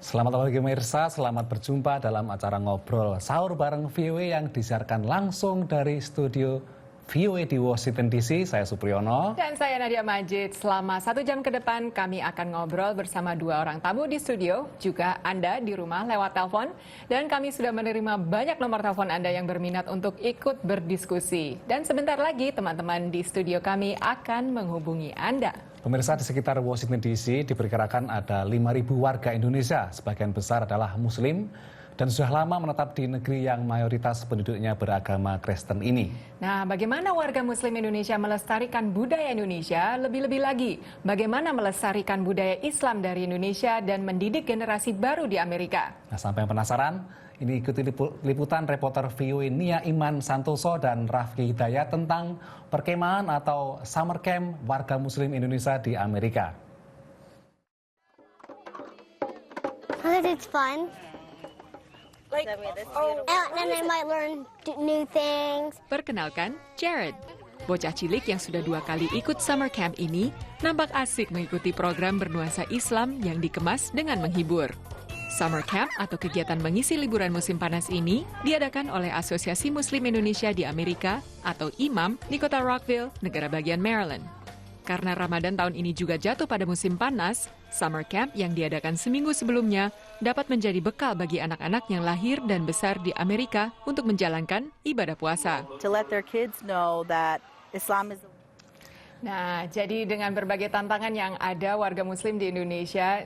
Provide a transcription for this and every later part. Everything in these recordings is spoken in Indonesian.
Selamat pagi pemirsa, selamat berjumpa dalam acara ngobrol sahur bareng VOA yang disiarkan langsung dari studio VOA di Washington DC. Saya Supriyono. Dan saya Nadia Majid. Selama 1 jam ke depan kami akan ngobrol bersama 2 orang tamu di studio, juga Anda di rumah lewat telepon. Dan kami sudah menerima banyak nomor telepon Anda yang berminat untuk ikut berdiskusi. Dan sebentar lagi teman-teman di studio kami akan menghubungi Anda. Pemirsa, di sekitar Washington DC diperkirakan ada 5.000 warga Indonesia. Sebagian besar adalah Muslim dan sudah lama menetap di negeri yang mayoritas penduduknya beragama Kristen ini. Nah, bagaimana warga Muslim Indonesia melestarikan budaya Indonesia? Lebih-lebih lagi, bagaimana melestarikan budaya Islam dari Indonesia dan mendidik generasi baru di Amerika? Nah, sampai yang penasaran? Ini ikuti liputan reporter VOA Nia Iman Santoso dan Rafki Hidayat tentang perkemahan atau summer camp warga Muslim Indonesia di Amerika. It's fun. And I might learn new things. Perkenalkan, Jared. Bocah cilik yang sudah 2 kali ikut summer camp ini nampak asik mengikuti program bernuansa Islam yang dikemas dengan menghibur. Summer Camp atau kegiatan mengisi liburan musim panas ini diadakan oleh Asosiasi Muslim Indonesia di Amerika atau IMAM di kota Rockville, negara bagian Maryland. Karena Ramadan tahun ini juga jatuh pada musim panas, Summer Camp yang diadakan seminggu sebelumnya dapat menjadi bekal bagi anak-anak yang lahir dan besar di Amerika untuk menjalankan ibadah puasa. To let their kids know that Islam is. Nah, jadi dengan berbagai tantangan yang ada, warga Muslim di Indonesia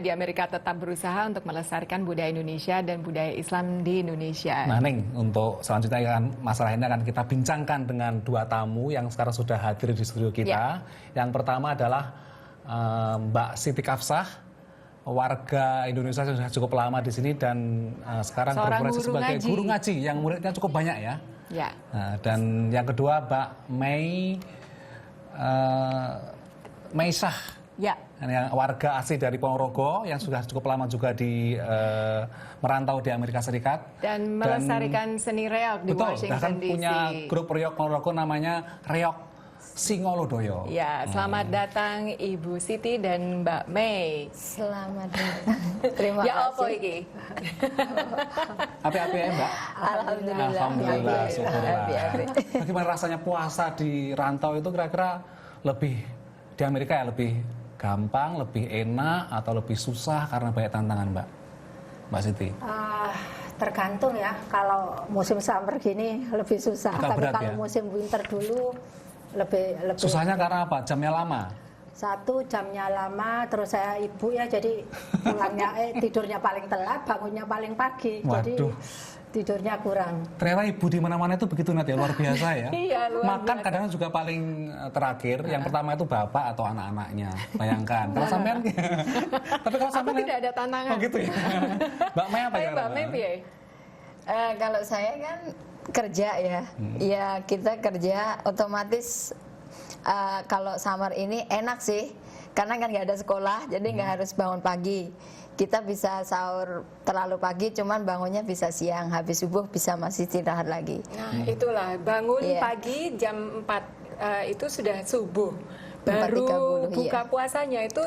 di Amerika tetap berusaha untuk melestarikan budaya Indonesia dan budaya Islam di Indonesia. Nah, Neng, untuk selanjutnya masalah ini akan kita bincangkan dengan 2 tamu yang sekarang sudah hadir di studio kita. Yang pertama adalah Mbak Siti Kafsah, warga Indonesia yang sudah cukup lama di sini dan sekarang berprofesi sebagai guru ngaji yang muridnya cukup banyak ya. Ya. Nah, dan yang kedua Mbak Meisah, ya, yang warga asli dari Ponorogo yang sudah cukup lama juga di merantau di Amerika Serikat dan melestarikan seni reog di Washington DC. Punya grup reog Ponorogo namanya Reog Singolodoyo. Ya, selamat datang Ibu Siti dan Mbak Mei. Selamat datang. Terima ya, kasih. apa iki? Api-api ya, Mbak? Alhamdulillah. Alhamdulillah, syukurlah. Api-api. Bagaimana rasanya puasa di rantau itu kira-kira lebih di Amerika ya lebih gampang, lebih enak atau lebih susah karena banyak tantangan, Mbak Siti? Tergantung ya, kalau musim summer gini lebih susah. Agak tapi berat, kalau ya? musim winter dulu lebih Susahnya karena apa? Jamnya lama? 1 jamnya lama, terus saya ibu ya, jadi pulangnya tidurnya paling telat, bangunnya paling pagi. Waduh. Jadi tidurnya kurang. Ternyata ibu di mana-mana itu begitu, Nat, ya, luar biasa ya. Iya, luar Makan biasa. kadang juga paling terakhir, yang pertama itu bapak atau anak-anaknya. Bayangkan. Kalau sampean tapi kalau Aku sampean tidak ada tantangan. Oh gitu ya. Mbak Mei apa ya? Mbak Mei piye? Kalau saya kan kerja ya, ya kita kerja otomatis kalau summer ini enak sih, karena kan nggak ada sekolah, jadi nggak harus bangun pagi. Kita bisa sahur terlalu pagi, cuman bangunnya bisa siang, habis subuh bisa masih istirahat lagi. Nah, itulah bangun Iya. pagi jam 4 itu sudah subuh. 4.30, Baru buka iya. puasanya itu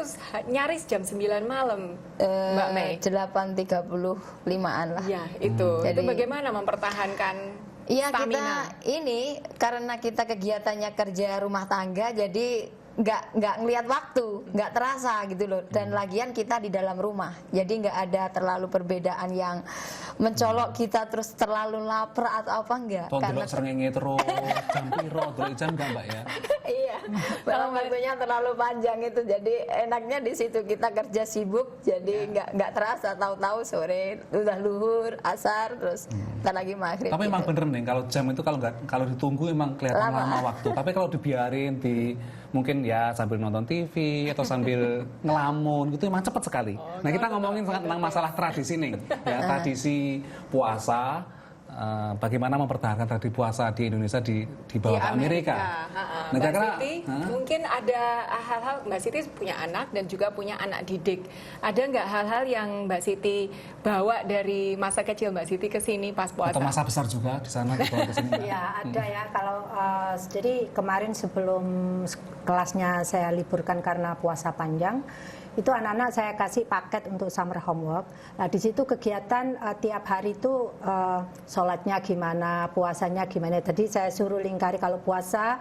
nyaris jam 9 malam, Mbak Mei. 8.35an lah. Ya, itu. Jadi- Itu bagaimana mempertahankan Iya, kita stamina? ini karena kita kegiatannya kerja rumah tangga, jadi nggak ngelihat waktu, nggak terasa gitu loh. Dan lagian kita di dalam rumah, jadi nggak ada terlalu perbedaan yang mencolok kita terus terlalu lapar atau apa enggak. Karena srengenge terus jam piro, delok jam enggak, Mbak ya? Iya, dalam waktunya terlalu panjang itu, jadi enaknya di situ kita kerja sibuk, jadi nggak terasa, tahu-tahu sore udah luhur, asar, terus ntar lagi maghrib. Tapi emang gitu. bener nih, kalau jam itu kalau ditunggu emang kelihatan lama waktu. Tapi kalau dibiarin mungkin ya sambil nonton TV atau sambil ngelamun gitu emang cepet sekali. Nah, kita ngomongin tentang masalah tradisi nih, ya tradisi puasa. Bagaimana mempertahankan tradisi puasa di Indonesia dibawa ke Amerika. Mbak Negara, Siti, mungkin ada hal-hal, Mbak Siti punya anak dan juga punya anak didik. Ada nggak hal-hal yang Mbak Siti bawa dari masa kecil Mbak Siti ke sini pas puasa? atau masa besar juga di sana dibawa ke sini? Ya ada ya, kalau jadi kemarin sebelum kelasnya saya liburkan karena puasa panjang, itu anak-anak saya kasih paket untuk summer homework. Nah di situ kegiatan tiap hari itu sholatnya gimana, puasanya gimana. Tadi saya suruh lingkari kalau puasa,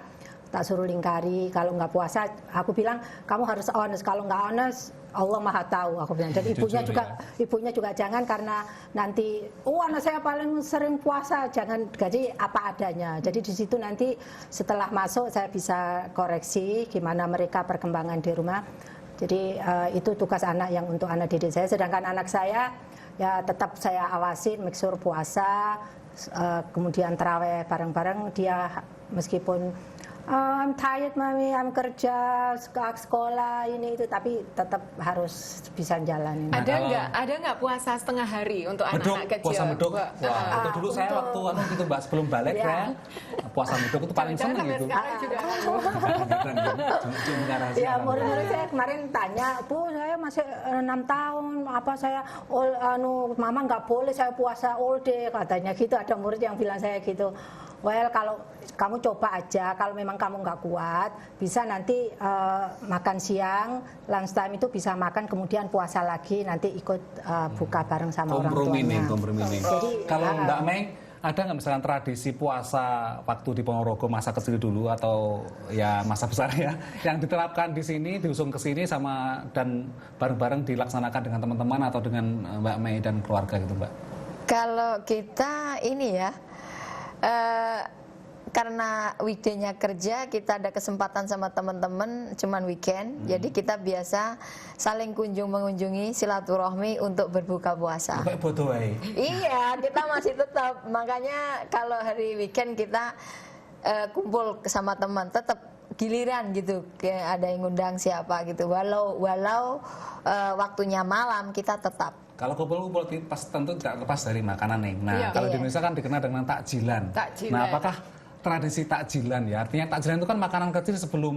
tak suruh lingkari. Kalau nggak puasa, aku bilang kamu harus honest. Kalau nggak honest, Allah Maha Tahu, aku bilang. Dan ibunya juga jangan karena nanti, anak saya paling sering puasa, jangan gaji apa adanya. Jadi di situ nanti setelah masuk saya bisa koreksi gimana mereka perkembangan di rumah. Jadi itu tugas anak yang untuk anak didik saya. Sedangkan anak saya ya tetap saya awasin, make sure puasa, kemudian taraweh bareng-bareng. Dia meskipun I'm tired mami, I'm kerja, sekolah ini itu, tapi tetap harus bisa jalanin. Ada nggak puasa setengah hari untuk anak-anak kecil? Puasa medok. Wah, itu dulu saya waktu gitu Mbak sebelum balik ya. Puasa medok itu paling seneng itu. Sekarang juga. Ya, murid-murid saya kemarin tanya, Bu, saya masih 6 tahun, apa saya mama nggak boleh saya puasa all day katanya gitu. Ada murid yang bilang saya gitu. Well, kalau kamu coba aja, kalau memang kamu nggak kuat, bisa nanti makan siang, lunch time itu bisa makan, kemudian puasa lagi, nanti ikut buka bareng sama orang tuanya. Kompromi. Kalau Mbak Mei, ada nggak misalkan tradisi puasa waktu di Ponorogo masa kecil dulu atau ya masa besar ya, yang diterapkan di sini, diusung ke sini sama dan bareng-bareng dilaksanakan dengan teman-teman atau dengan Mbak Mei dan keluarga gitu Mbak? Kalau kita ini ya, karena weekday-nya kerja, kita ada kesempatan sama teman-teman cuman weekend, jadi kita biasa saling mengunjungi silaturahmi untuk berbuka puasa. Iya, kita masih tetap, makanya kalau hari weekend kita kumpul sama teman, tetap giliran gitu, kayak ada yang ngundang siapa gitu, walau waktunya malam kita tetap. Kalau kumpul-kumpul tentu tidak lepas dari makanan nih. Nah, kalau di Indonesia kan dikenal dengan takjilan. Nah, apakah tradisi takjilan ya? Artinya takjilan itu kan makanan kecil sebelum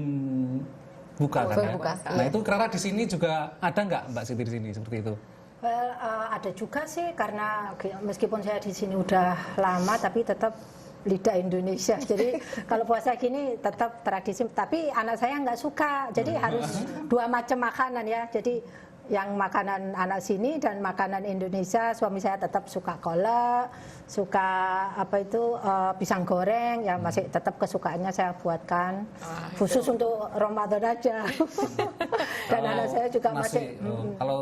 buka kan ya? Nah, itu kira-kira di sini juga ada nggak Mbak Siti di sini seperti itu? Well, ada juga sih, karena meskipun saya di sini udah lama tapi tetap lidah Indonesia. Jadi kalau puasa gini tetap tradisi, tapi anak saya nggak suka. Jadi harus 2 macam makanan ya. Jadi yang makanan anak sini dan makanan Indonesia. Suami saya tetap suka kolak, suka pisang goreng, ya masih tetap kesukaannya saya buatkan khusus untuk Ramadan aja. Dan anak saya juga masih kalau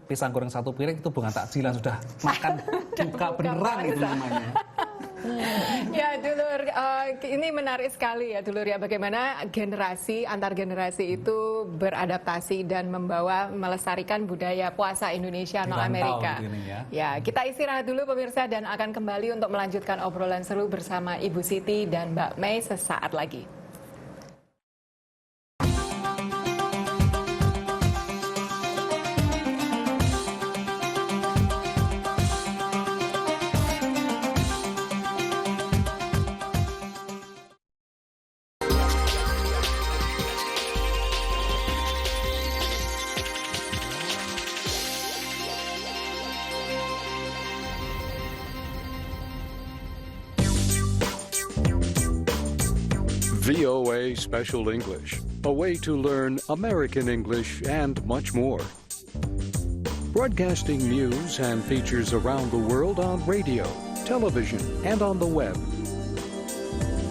pisang goreng 1 piring itu bukan takjilan, sudah makan buka beneran itu namanya. Ya Dulur, ini menarik sekali ya Dulur ya, bagaimana antar generasi itu beradaptasi dan melestarikan budaya puasa Indonesia no Amerika. Ya, kita istirahat dulu pemirsa dan akan kembali untuk melanjutkan obrolan seru bersama Ibu Siti dan Mbak Mei sesaat lagi. VOA Special English, a way to learn American English and much more. Broadcasting news and features around the world on radio, television, and on the web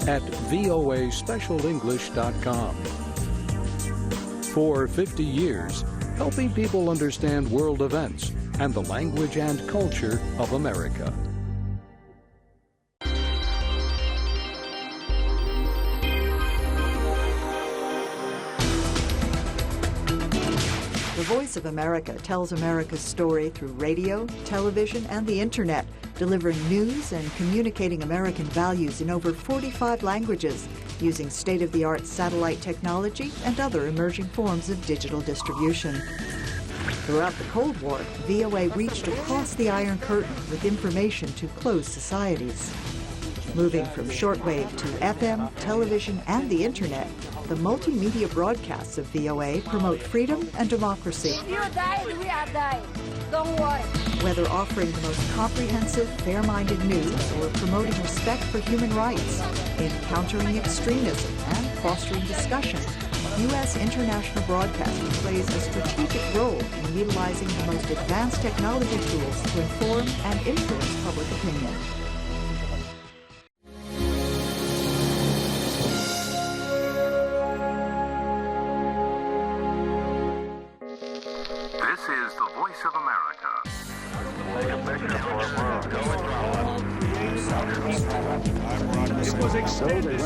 at voaspecialenglish.com. For 50 years, helping people understand world events and the language and culture of America. The Voice of America tells America's story through radio, television, and the internet, delivering news and communicating American values in over 45 languages, using state-of-the-art satellite technology and other emerging forms of digital distribution. Throughout the Cold War, VOA reached across the Iron Curtain with information to closed societies. Moving from shortwave to FM, television, and the internet, the multimedia broadcasts of VOA promote freedom and democracy. If you died, we are dying. Don't worry. Whether offering the most comprehensive, fair-minded news or promoting respect for human rights, in countering extremism and fostering discussion, U.S. international broadcasting plays a strategic role in utilizing the most advanced technology tools to inform and influence public opinion. This is the voice of America. It was extended.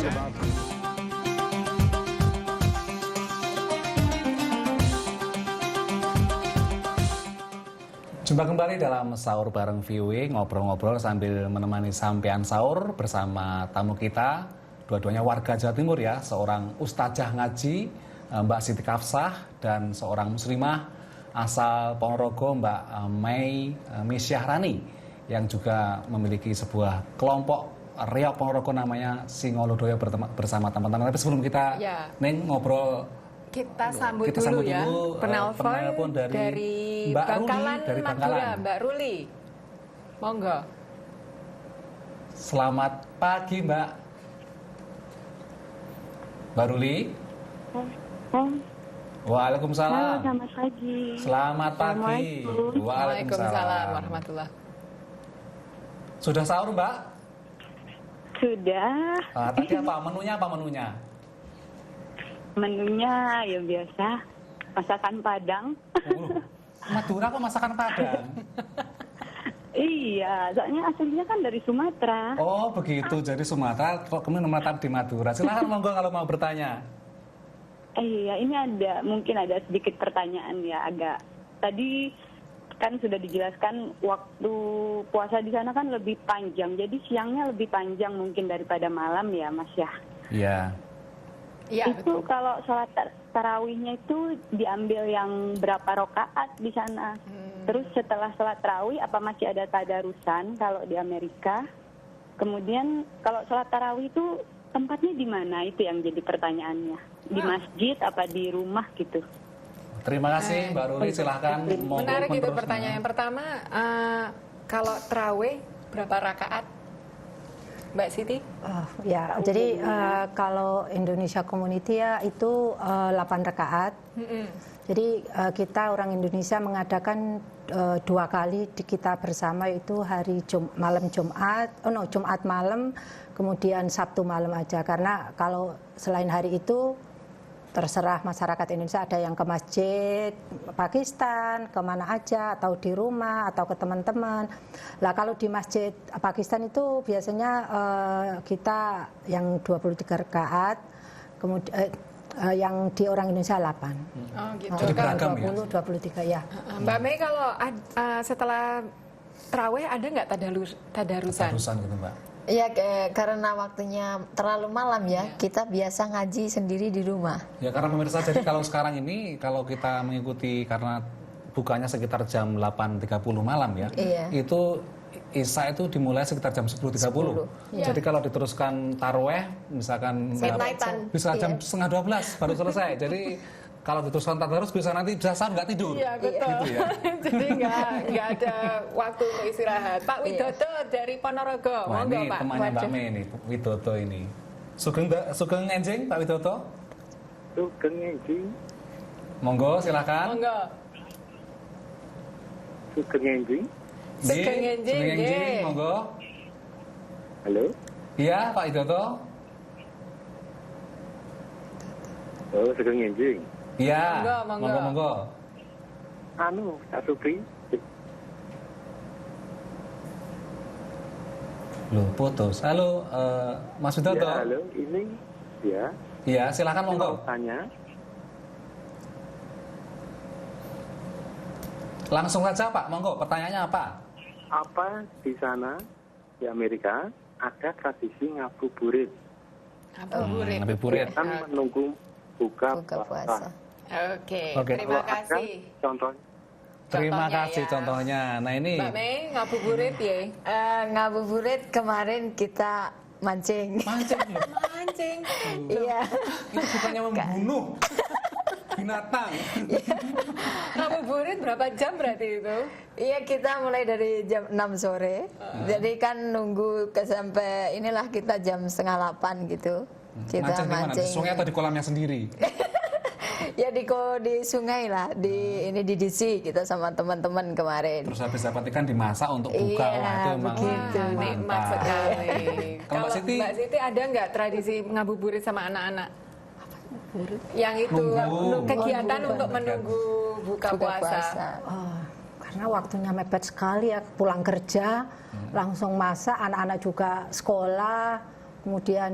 Jumpa kembali dalam Sahur Bareng VOA, ngobrol-ngobrol sambil menemani sampean sahur bersama tamu kita, dua-duanya warga Jawa Timur ya, seorang ustazah ngaji, Mbak Siti Kafsah, dan seorang muslimah asal Ponorogo, Mbak Mei Misyahrani, yang juga memiliki sebuah kelompok Riau Ponorogo namanya Singolodoyo bersama teman-teman. Tapi sebelum kita ngobrol, kita sambut dulu ya penelpon dari Mbak Bangkalan, Ruli, dari Bangkalan. Madura, Mbak Ruli. Monggo. Selamat pagi, Mbak. Mbak Ruli. Waalaikumsalam. Halo, selamat pagi. Selamat pagi. Waalaikumsalam warahmatullah. Sudah sahur, Mbak? Sudah. Tadi apa menunya? Menunya ya biasa, masakan Padang. Madura kok masakan Padang? Iya, soalnya aslinya kan dari Sumatera. Oh begitu, jadi Sumatera, kok kemudian menetap di Madura. Silahkan monggo kalau mau bertanya. Iya, ini mungkin ada sedikit pertanyaan ya, agak. Tadi kan sudah dijelaskan waktu puasa di sana kan lebih panjang, jadi siangnya lebih panjang mungkin daripada malam ya, Mas ya. Iya. Iya, Itu betul. kalau sholat tarawihnya itu diambil yang berapa rakaat di sana? Terus setelah sholat tarawih apa masih ada tadarusan kalau di Amerika? Kemudian kalau sholat tarawih itu tempatnya di mana? Itu yang jadi pertanyaannya. Di masjid apa di rumah gitu? Terima kasih Mbak Ruli, silahkan. Menarik itu pertanyaan. Yang pertama, kalau tarawih berapa rakaat? Mbak Siti? Ya, jadi kalau Indonesia Community ya itu 8 rakaat. Jadi kita orang Indonesia mengadakan 2 kali kita bersama, itu hari malam Jumat, Jumat malam, kemudian Sabtu malam aja. Karena kalau selain hari itu terserah masyarakat Indonesia, ada yang ke masjid Pakistan, kemana aja, atau di rumah, atau ke teman-teman. Lah kalau di masjid Pakistan itu biasanya kita yang 23 rakaat, kemudian yang di orang Indonesia 8. Oh gitu. Jadi beragam 20, 23 ya. Mbak Mei, kalau setelah tarawih ada nggak tadarusan? Tadarusan gitu, Mbak. Ya karena waktunya terlalu malam ya, kita biasa ngaji sendiri di rumah. Ya karena pemirsa, jadi kalau sekarang ini kalau kita mengikuti karena bukanya sekitar jam 8.30 malam ya, itu Isya itu dimulai sekitar jam 10.30. Jadi kalau diteruskan tarawih misalkan bisa jam setengah 12 baru selesai. Jadi kalau diteruskan tadarus bisa nanti sahur nggak tidur. Iya betul. Gitu ya. Jadi nggak ada waktu untuk istirahat. Pak Widodo dari Ponorogo. Wah, monggo ini Pak. temannya Mbak Mei nih, Widodo ini. Sugeng enjing Pak Widodo. Sugeng enjing. Monggo silakan. Monggo. Sugeng enjing. Sugeng enjing. Monggo. Halo. Iya Pak Widodo. Oh, Sugeng enjing. Iya, monggo. monggo. Anu, Kak Supri. Loh, putus. Halo, Mas Widodo. Ya, halo, ini ya. Iya, silakan monggo. Tanya. Langsung saja Pak, monggo. Pertanyaannya apa? Apa di sana di Amerika ada tradisi ngabuburit? Ngabuburit. Kan menunggu buka puasa. Oke. Terima kasih. Terima kasih contohnya. Nah ini Mbak Mei, ngabuburit ya? Ngabuburit kemarin kita mancing. Mancing. Iya. Itu bukannya membunuh binatang. Ngabuburit berapa jam berarti itu? Iya, kita mulai dari jam 6 sore. Jadi kan nunggu sampai inilah kita jam 7:30 gitu. Kita Mancing di mana? Di sungai atau di kolamnya sendiri? Ya di sungai lah, di DC kita sama teman-teman kemarin. Terus habis dapat ikan dimasak untuk buka, wah itu emang nikmat sekali. Kalau Mbak Siti ada nggak tradisi ngabuburit sama anak-anak? Yang itu kegiatan untuk menunggu buka puasa. Oh, karena waktunya mepet sekali ya, pulang kerja langsung masak, anak-anak juga sekolah, kemudian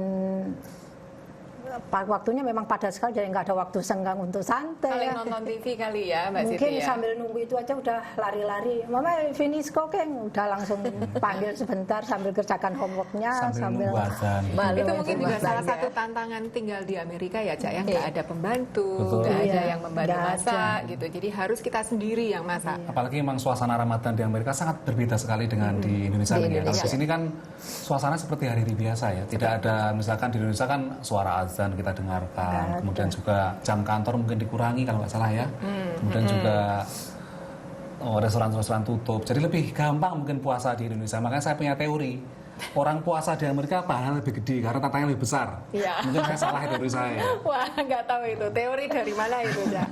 waktunya memang padat sekali, jadi nggak ada waktu senggang untuk santai. Paling nonton TV kali ya, Mbak Siti mungkin ya? sambil nunggu itu aja udah lari-lari, Mama finish cooking, udah langsung panggil sebentar sambil kerjakan homeworknya sambil nunggu azan. Itu mungkin juga salah satu tantangan tinggal di Amerika ya, Cak, ya nggak ada pembantu, nggak ada yang membantu masak gitu, jadi harus kita sendiri yang masak. Apalagi memang suasana Ramadan di Amerika sangat berbeda sekali dengan di Indonesia. Kalau di sini kan suasana seperti hari-hari biasa ya, tidak ada, misalkan di Indonesia kan suara azan kita dengarkan, kemudian juga jam kantor mungkin dikurangi kalau nggak salah ya, kemudian juga restoran-restoran tutup, jadi lebih gampang mungkin puasa di Indonesia. Makanya saya punya teori, orang puasa di Amerika pahala lebih gede karena tantangannya lebih besar. Ya. Mungkin saya salah teori saya. Wah, nggak tahu itu teori dari mana itu, ya.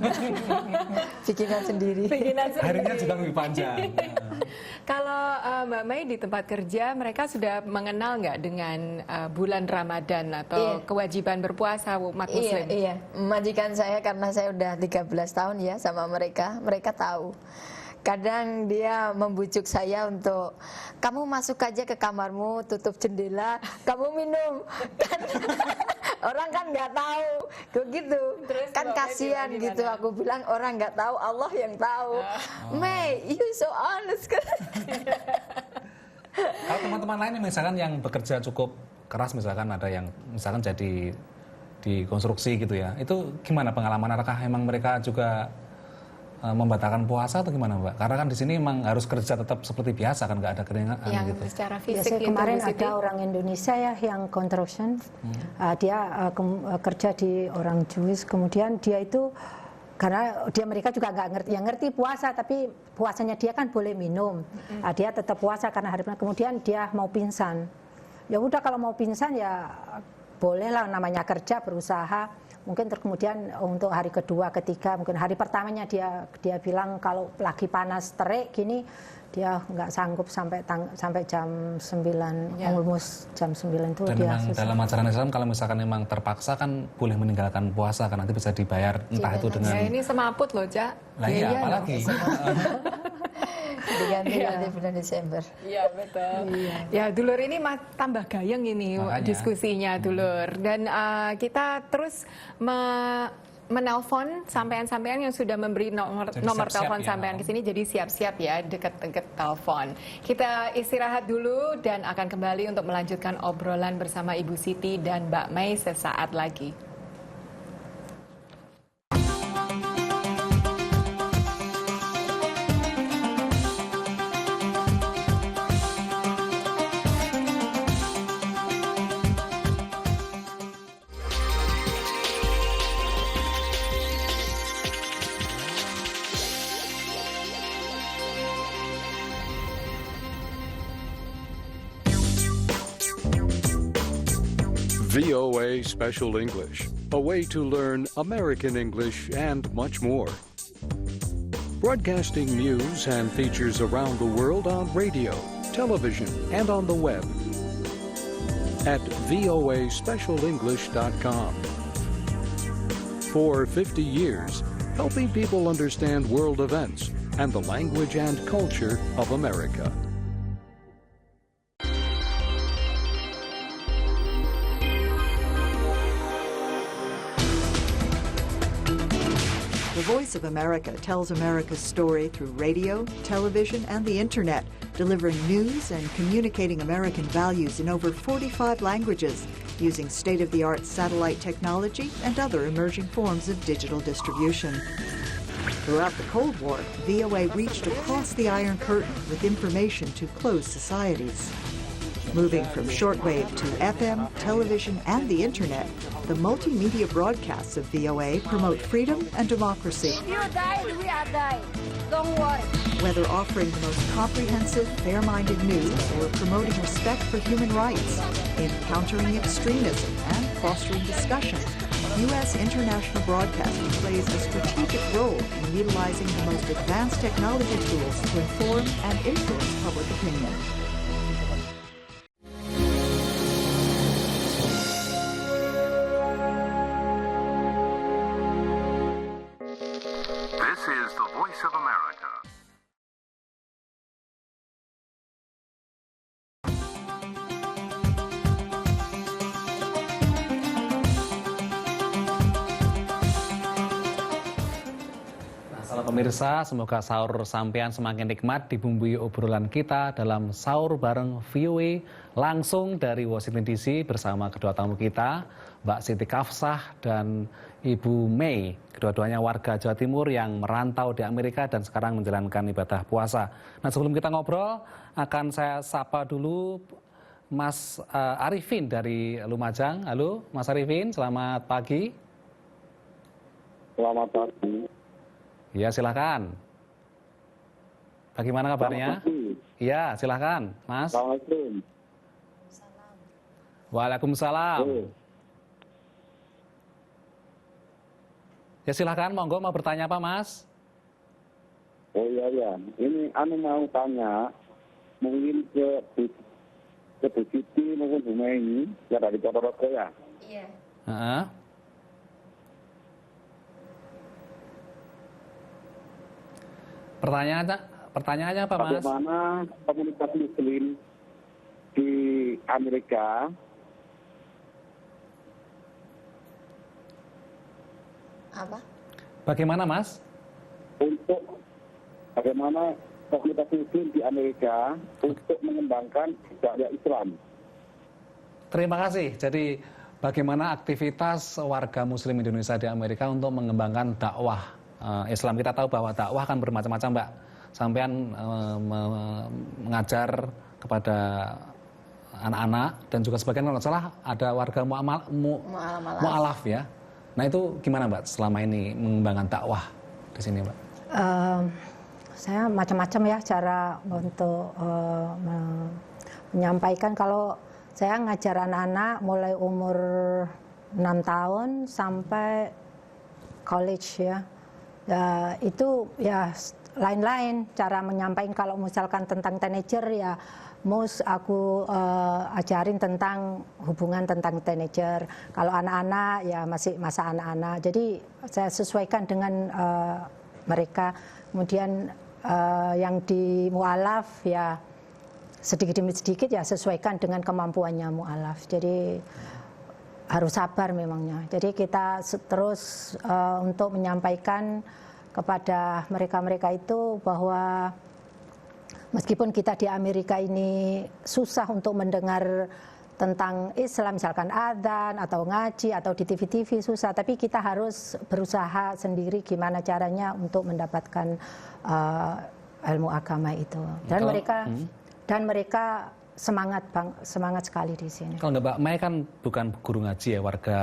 Bikinan sendiri. Harinya juga lebih panjang. Kalau Mbak Mai di tempat kerja, mereka sudah mengenal nggak dengan bulan Ramadan atau kewajiban berpuasa umat Muslim? Iya. Majikan saya, karena saya udah 13 tahun ya sama mereka tahu. Kadang dia membujuk saya untuk, kamu masuk aja ke kamarmu, tutup jendela, kamu minum. Kan, orang kan nggak tahu, begitu. Kan kasihan gitu. Aku bilang orang nggak tahu, Allah yang tahu. May, you so honest. Kalau teman-teman lain misalkan yang bekerja cukup keras, misalkan ada yang misalkan jadi di konstruksi gitu ya, itu gimana pengalaman? Apakah emang mereka juga membatalkan puasa atau gimana, Mbak? Karena kan di sini memang harus kerja tetap seperti biasa kan, nggak ada keringan gitu. Secara fisik biasanya kemarin ada orang Indonesia ya yang construction, dia kerja di orang Jewish, kemudian dia itu karena mereka juga nggak ngerti, yang ngerti puasa, tapi puasanya dia kan boleh minum, dia tetap puasa karena hari kemudian dia mau pingsan. Ya udah, kalau mau pingsan ya bolehlah, namanya kerja, berusaha. Mungkin kemudian untuk hari kedua, ketiga, mungkin hari pertamanya dia bilang kalau lagi panas terik gini, dia nggak sanggup sampai jam 9, almost jam 9 itu. Dan dia memang dalam ajaran Islam kalau misalkan memang terpaksa kan boleh meninggalkan puasa kan, nanti bisa dibayar entah itu dengan. Ya, ini semaput loh, Cak. Lah iya, apalagi. Diganti nanti bulan Desember. Iya, betul. Ya, Dulur, ini tambah gayeng ini diskusinya, Dulur. Dan kita terus menelpon sampean-sampean yang sudah memberi nomor telepon sampean ke sini, jadi siap-siap ya, deket-deket telepon. Kita istirahat dulu dan akan kembali untuk melanjutkan obrolan bersama Ibu Siti dan Mbak Mai sesaat lagi. VOA Special English, a way to learn American English and much more. Broadcasting news and features around the world on radio, television, and on the web at voaspecialenglish.com. For 50 years, helping people understand world events and the language and culture of America. The Voice of America tells America's story through radio, television, and the Internet, delivering news and communicating American values in over 45 languages, using state-of-the-art satellite technology and other emerging forms of digital distribution. Throughout the Cold War, VOA reached across the Iron Curtain with information to closed societies. Moving from shortwave to FM, television, and the Internet, the multimedia broadcasts of VOA promote freedom and democracy. If you die, we are dying. Don't worry. Whether offering the most comprehensive, fair-minded news or promoting respect for human rights, in countering extremism and fostering discussion, U.S. international broadcasting plays a strategic role in utilizing the most advanced technology tools to inform and influence public opinion. This is the Voice of America. Salam pemirsa, semoga sahur sampean semakin nikmat dibumbui obrolan kita dalam sahur bareng VOA langsung dari Washington DC bersama kedua tamu kita, Mbak Siti Kafsah dan Ibu Mei. Kedua-duanya warga Jawa Timur yang merantau di Amerika dan sekarang menjalankan ibadah puasa. Nah, sebelum kita ngobrol, akan saya sapa dulu Mas Arifin dari Lumajang. Halo, Mas Arifin, selamat pagi. Selamat pagi. Ya, silakan. Bagaimana kabarnya? Iya, silakan, Mas. Assalamualaikum. Waalaikumsalam. Ya, silakan, monggo mau bertanya apa, Mas? Oh iya. Ini mau tanya, mungkin ke Bu Siti maupun Bu Mei, ya dari Ponorogo ya. Iya. Pertanyaannya apa, Mas? Bagaimana komunitas Muslim di Amerika Apa? Bagaimana, Mas? Bagaimana komunitas Muslim di Amerika untuk mengembangkan budaya Islam? Terima kasih. Jadi bagaimana aktivitas warga Muslim Indonesia di Amerika untuk mengembangkan dakwah Islam? Kita tahu bahwa dakwah kan bermacam-macam, Mbak. Sampean mengajar kepada anak-anak dan juga sebagian kalau salah ada warga mu'alaf ya. Nah, itu gimana, Mbak, selama ini mengembangkan dakwah di sini, Mbak? Saya macam-macam ya cara untuk menyampaikan. Kalau saya ngajar anak-anak mulai umur 6 tahun sampai college ya. Itu ya lain-lain cara menyampaikan. Kalau misalkan tentang teenager ya aku ajarin tentang hubungan tentang teenager. Kalau anak-anak ya masih masa anak-anak. Jadi saya sesuaikan dengan mereka. Kemudian yang di mu'alaf ya sedikit demi sedikit ya sesuaikan dengan kemampuannya mu'alaf. Jadi harus sabar memangnya. Jadi kita terus untuk menyampaikan kepada mereka-mereka itu bahwa meskipun kita di Amerika ini susah untuk mendengar tentang Islam, misalkan adzan atau ngaji atau di TV-TV susah, tapi kita harus berusaha sendiri gimana caranya untuk mendapatkan ilmu agama itu. Dan mereka semangat sekali di sini. Kalau Mbak Mai kan bukan guru ngaji ya, warga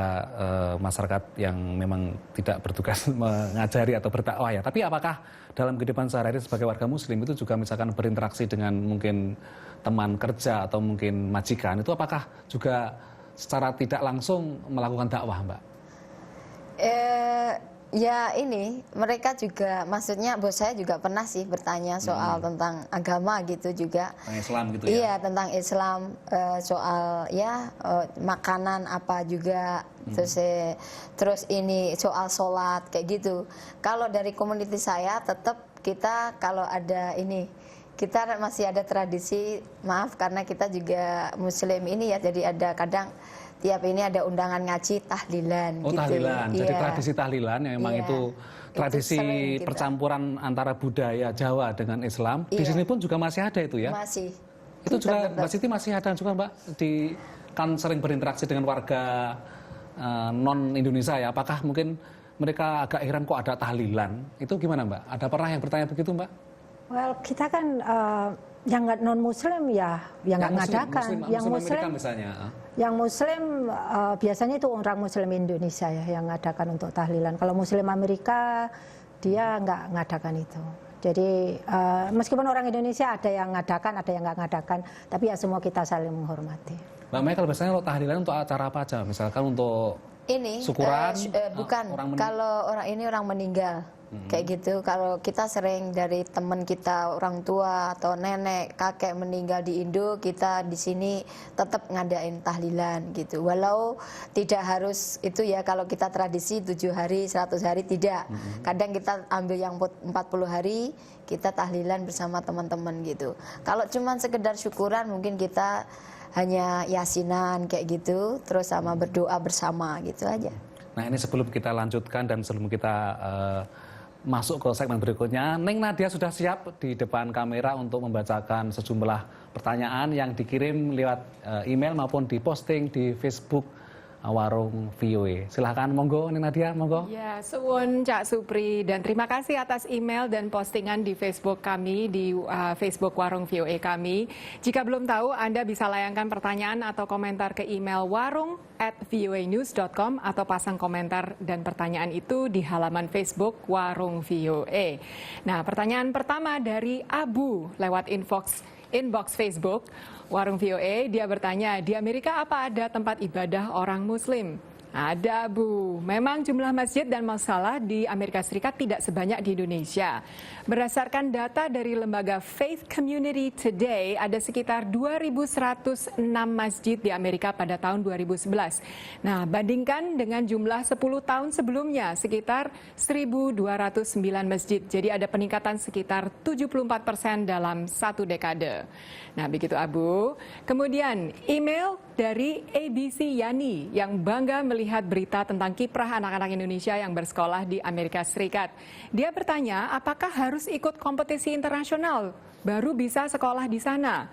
masyarakat yang memang tidak bertugas mengajari atau berdakwah ya. Tapi apakah dalam kehidupan sehari-hari sebagai warga Muslim itu juga misalkan berinteraksi dengan mungkin teman kerja atau mungkin majikan, itu apakah juga secara tidak langsung melakukan dakwah, Mbak? Ya ini mereka juga, maksudnya bos saya juga pernah sih bertanya soal tentang agama gitu juga. Tentang Islam gitu ya? Iya, tentang Islam, soal ya makanan apa juga, terus ini soal sholat kayak gitu. Kalau dari komunitas saya tetap kita kalau ada ini, kita masih ada tradisi, maaf karena kita juga Muslim ini ya, jadi ada kadang tiap ini ada undangan ngaji tahlilan. Oh, gitu. Tahlilan. Jadi tradisi tahlilan yang memang itu tradisi itu percampuran antara budaya Jawa dengan Islam. Di sini pun juga masih ada itu ya? Masih. Itu juga Mbak Siti masih ada juga, Mbak, kan sering berinteraksi dengan warga non Indonesia ya. Apakah mungkin mereka agak heran kok ada tahlilan? Itu gimana, Mbak? Ada pernah yang bertanya begitu, Mbak? Well, kita kan yang non Muslim ya nggak ngadakan. Yang Muslim misalnya. Yang Muslim biasanya itu orang Muslim Indonesia ya yang ngadakan untuk tahlilan. Kalau Muslim Amerika dia nggak ngadakan itu. Jadi meskipun orang Indonesia ada yang ngadakan, ada yang nggak ngadakan, tapi ya semua kita saling menghormati. Mbak Mai, kalau biasanya kalau tahlilan untuk acara apa aja? Misalkan untuk ini syukuran bukan kalau orang meninggal kayak gitu. Kalau kita sering dari teman kita, orang tua atau nenek kakek meninggal di Indo, kita di sini tetap ngadain tahlilan gitu, walau tidak harus itu ya. Kalau kita tradisi 7 hari 100 hari tidak, kadang kita ambil yang 40 hari kita tahlilan bersama teman-teman gitu. Kalau cuman sekedar syukuran mungkin kita hanya yasinan kayak gitu, terus sama berdoa bersama gitu aja. Nah ini sebelum kita lanjutkan dan sebelum kita masuk ke segmen berikutnya, Neng Nadia sudah siap di depan kamera untuk membacakan sejumlah pertanyaan yang dikirim lewat email maupun diposting di Facebook Warung VOA. Silahkan, monggo Neng Nadia, monggo. Ya, suwun Cak Supri, dan terima kasih atas email dan postingan di Facebook kami, di Facebook Warung VOA kami. Jika belum tahu, Anda bisa layangkan pertanyaan atau komentar ke email warung@voanews.com atau pasang komentar dan pertanyaan itu di halaman Facebook Warung VOA. Nah, pertanyaan pertama dari Abu lewat inbox Facebook Warung VOA. Dia bertanya, di Amerika apa ada tempat ibadah orang Muslim? Ada, Bu. Memang jumlah masjid dan musala di Amerika Serikat tidak sebanyak di Indonesia. Berdasarkan data dari lembaga Faith Community Today, ada sekitar 2.106 masjid di Amerika pada tahun 2011. Nah, bandingkan dengan jumlah 10 tahun sebelumnya, sekitar 1.209 masjid. Jadi ada peningkatan sekitar 74% dalam 1 dekade. Nah, begitu, Abu. Kemudian, email dari ABC Yani yang bangga melihat berita tentang kiprah anak-anak Indonesia yang bersekolah di Amerika Serikat. Dia bertanya, apakah harus ikut kompetisi internasional baru bisa sekolah di sana?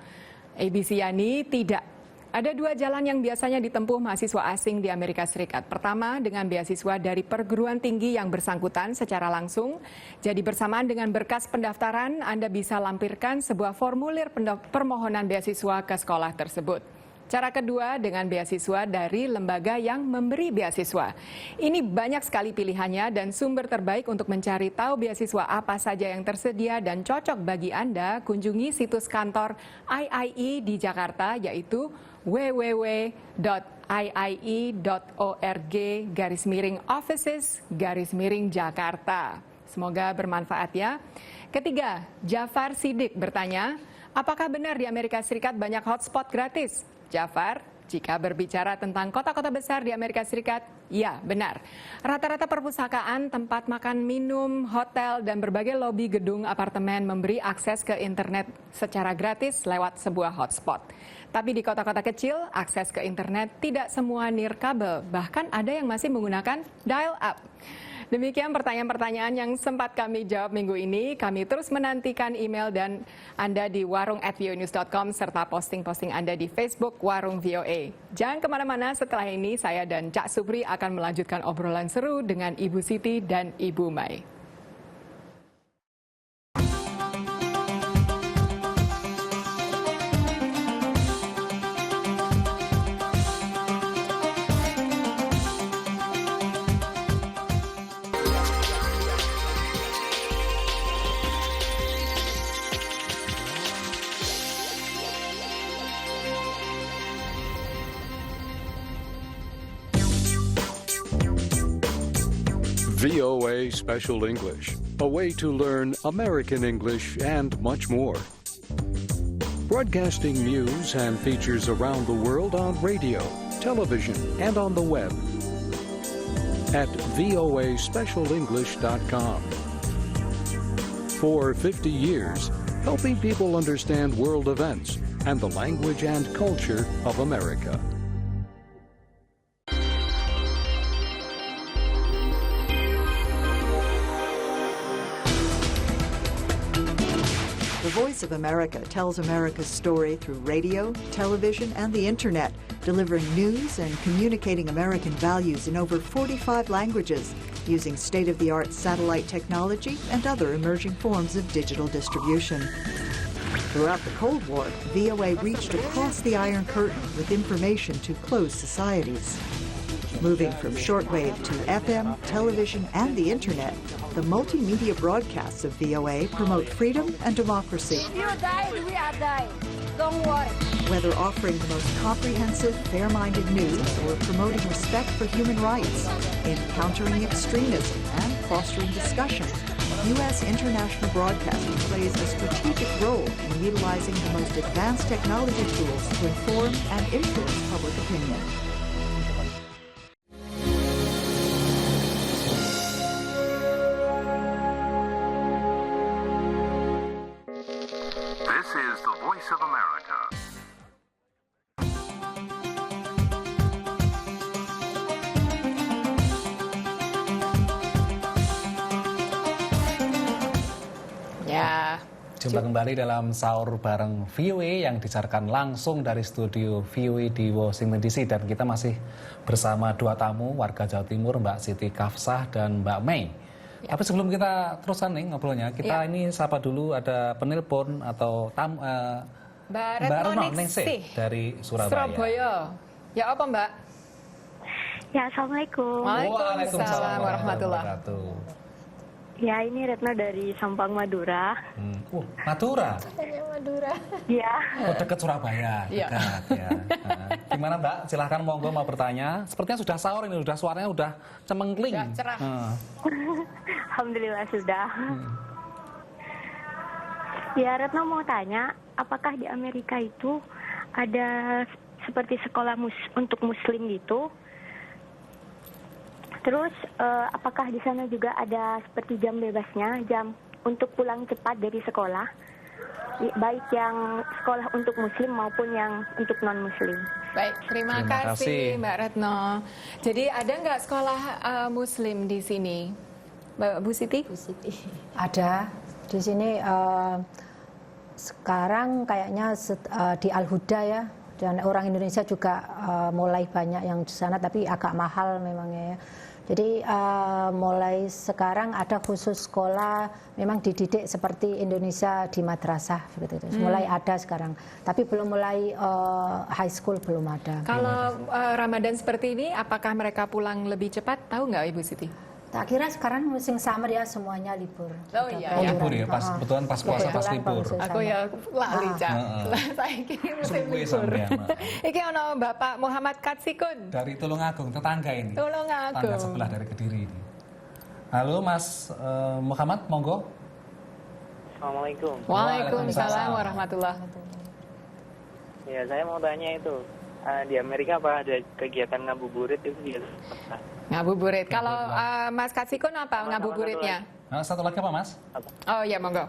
ABC Yani, tidak. Ada 2 jalan yang biasanya ditempuh mahasiswa asing di Amerika Serikat. Pertama, dengan beasiswa dari perguruan tinggi yang bersangkutan secara langsung. Jadi bersamaan dengan berkas pendaftaran, Anda bisa lampirkan sebuah formulir permohonan beasiswa ke sekolah tersebut. Cara kedua, dengan beasiswa dari lembaga yang memberi beasiswa. Ini banyak sekali pilihannya dan sumber terbaik untuk mencari tahu beasiswa apa saja yang tersedia dan cocok bagi Anda. Kunjungi situs kantor IIE di Jakarta, yaitu www.iie.org/offices/Jakarta. Semoga bermanfaat ya. Ketiga, Jafar Sidik bertanya, apakah benar di Amerika Serikat banyak hotspot gratis? Jafar, jika berbicara tentang kota-kota besar di Amerika Serikat, ya benar. Rata-rata perpustakaan, tempat makan minum, hotel, dan berbagai lobi gedung apartemen memberi akses ke internet secara gratis lewat sebuah hotspot. Tapi di kota-kota kecil, akses ke internet tidak semua nirkabel, bahkan ada yang masih menggunakan dial-up. Demikian pertanyaan-pertanyaan yang sempat kami jawab minggu ini. Kami terus menantikan email dan Anda di warung@voanews.com serta posting-posting Anda di Facebook Warung VOA. Jangan kemana-mana, setelah ini saya dan Cak Supri akan melanjutkan obrolan seru dengan Ibu Siti dan Ibu Mai. VOA Special English, a way to learn American English and much more. Broadcasting news and features around the world on radio, television, and on the web at voaspecialenglish.com. For 50 years, helping people understand world events and the language and culture of America. The Voice of America tells America's story through radio, television, and the internet, delivering news and communicating American values in over 45 languages, using state-of-the-art satellite technology and other emerging forms of digital distribution. Throughout the Cold War, VOA reached across the Iron Curtain with information to closed societies. Moving from shortwave to FM, television, and the internet, the multimedia broadcasts of VOA promote freedom and democracy. If you die, we are die. Don't worry. whether offering the most comprehensive, fair-minded news or promoting respect for human rights, in countering extremism and fostering discussion, U.S. international broadcasting plays a strategic role in utilizing the most advanced technology tools to inform and influence public opinion. This is the Voice of America. Ya. Jumpa kembali dalam sahur bareng VOA yang disiarkan langsung dari studio VOA di Washington DC, dan kita masih bersama dua tamu warga Jawa Timur, Mbak Siti Kafsah dan Mbak May. Tapi sebelum kita teruskan nih ngobrolnya, kita ini sapa dulu, ada penelpon atau Mbak Retno Ningsih dari Surabaya. Surabaya. Ya apa Mbak? Ya, Assalamualaikum. Waalaikumsalam warahmatullahi wabarakatuh. Ya, ini Retno dari Sampang, Madura. Madura? Madura. Ya. Oh, dekat Surabaya, dekat ya. Gimana Mbak? Silahkan monggo mau bertanya. Sepertinya sudah sahur ini, sudah suaranya udah cemengkling. Sudah cerah. Alhamdulillah sudah. Ya, Retno mau tanya, apakah di Amerika itu ada seperti sekolah untuk Muslim gitu? Terus apakah di sana juga ada seperti jam bebasnya, jam untuk pulang cepat dari sekolah, baik yang sekolah untuk Muslim maupun yang untuk non Muslim? Baik, terima kasih Mbak Retno. Jadi ada nggak sekolah Muslim di sini, Bu Siti? Ada di sini sekarang kayaknya di Al-Huda ya, dan orang Indonesia juga mulai banyak yang di sana, tapi agak mahal memangnya ya. Jadi mulai sekarang ada khusus sekolah memang dididik seperti Indonesia di madrasah begitu. Mulai ada sekarang, tapi belum mulai high school, belum ada. Kalau Ramadan seperti ini, apakah mereka pulang lebih cepat? Tahu nggak Ibu Siti? Tak kira sekarang musim summer ya, semuanya libur. Oh iya. Libur ya, kebetulan pas puasa pas libur. Aku ya lali Cak. Saya kira musim libur. Iki ono Bapak Muhammad Katsikun dari Tulungagung, tetangga ini. Tulungagung. Tetangga sebelah dari Kediri ini. Halo Mas Muhammad, monggo. Assalamualaikum. Waalaikumsalam warahmatullahi wabarakatuh. Ya, saya mau tanya itu, di Amerika apa ada kegiatan ngabuburit itu biasa? Ngabuburit. Kalau Mas Katsikun apa ngabuburitnya? Satu lagi apa Mas? Oh ya, monggo.